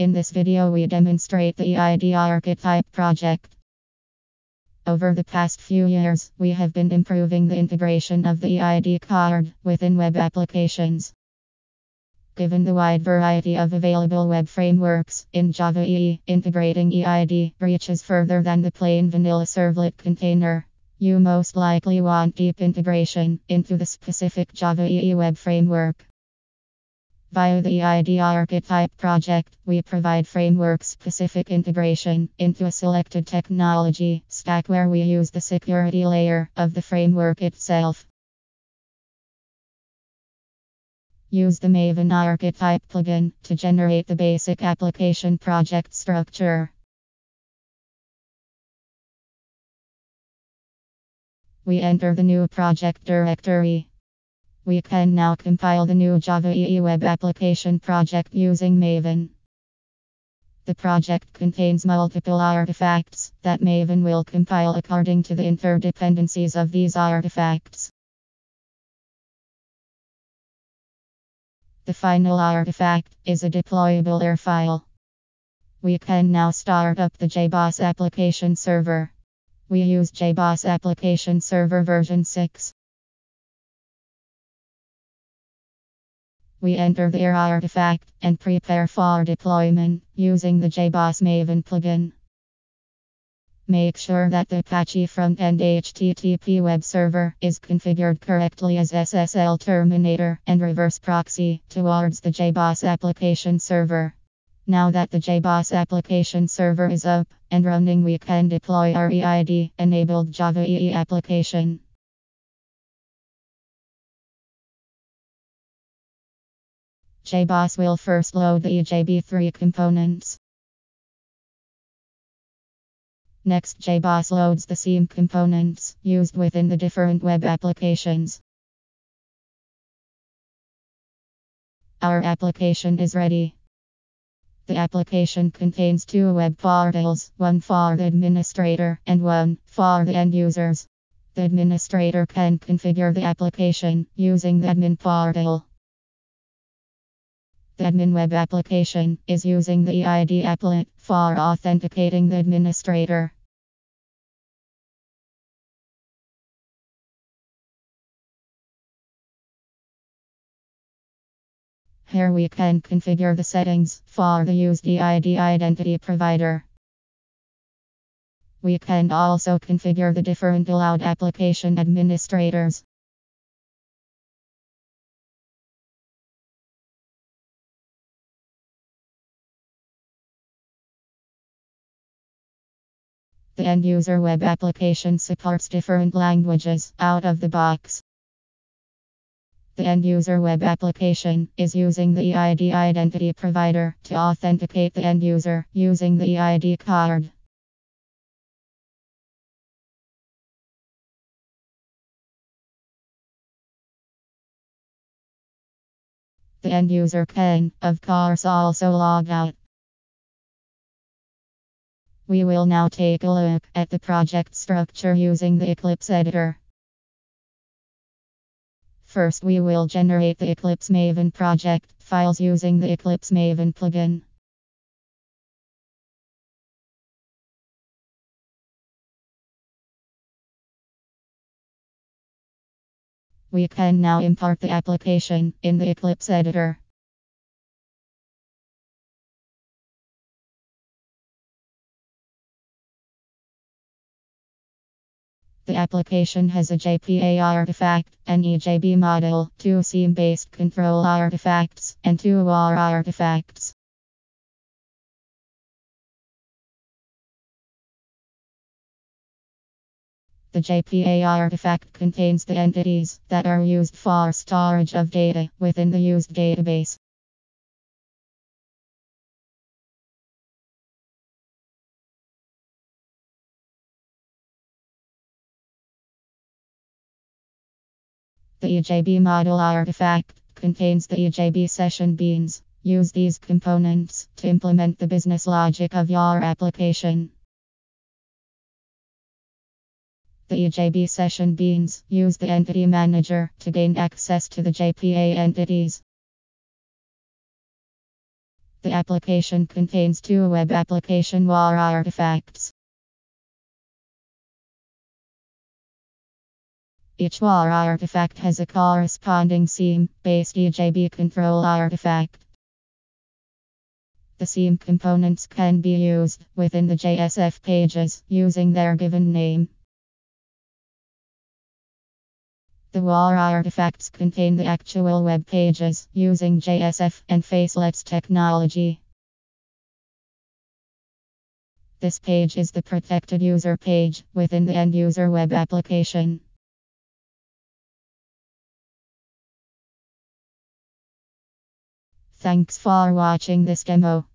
In this video we demonstrate the eID Archetype project. Over the past few years, we have been improving the integration of the eID card within web applications. Given the wide variety of available web frameworks in Java EE, integrating eID reaches further than the plain vanilla servlet container. You most likely want deep integration into the specific Java EE web framework. Via the eID Archetype project, we provide framework-specific integration into a selected technology stack where we use the security layer of the framework itself. Use the Maven Archetype plugin to generate the basic application project structure. We enter the new project directory. We can now compile the new Java EE web application project using Maven. The project contains multiple artifacts that Maven will compile according to the interdependencies of these artifacts. The final artifact is a deployable AIR file. We can now start up the JBoss application server. We use JBoss application server version 6. We enter the AIR artifact and prepare for deployment using the JBoss Maven plugin. Make sure that the Apache front-end HTTP web server is configured correctly as SSL terminator and reverse proxy towards the JBoss application server. Now that the JBoss application server is up and running, we can deploy our eID-enabled Java EE application. JBoss will first load the EJB3 components. Next, JBoss loads the SIEM components used within the different web applications. Our application is ready. The application contains two web portals, one for the administrator and one for the end users. The administrator can configure the application using the admin portal. The admin web application is using the eID applet for authenticating the administrator. Here we can configure the settings for the used eID identity provider. We can also configure the different allowed application administrators. The end-user web application supports different languages out of the box. The end-user web application is using the eID identity provider to authenticate the end user using the eID card. The end user can, of course, also log out. We will now take a look at the project structure using the Eclipse editor. First, we will generate the Eclipse Maven project files using the Eclipse Maven plugin. We can now import the application in the Eclipse editor. The application has a JPA artifact, an EJB model, two SIEM-based control artifacts, and two WAR artifacts. The JPA artifact contains the entities that are used for storage of data within the used database. The EJB model artifact contains the EJB session beans. Use these components to implement the business logic of your application. The EJB session beans use the entity manager to gain access to the JPA entities. The application contains two web application WAR artifacts. Each WAR artifact has a corresponding SIEM-based EJB control artifact. The SIEM components can be used within the JSF pages using their given name. The WAR artifacts contain the actual web pages using JSF and facelets technology. This page is the protected user page within the end user web application. Thanks for watching this demo.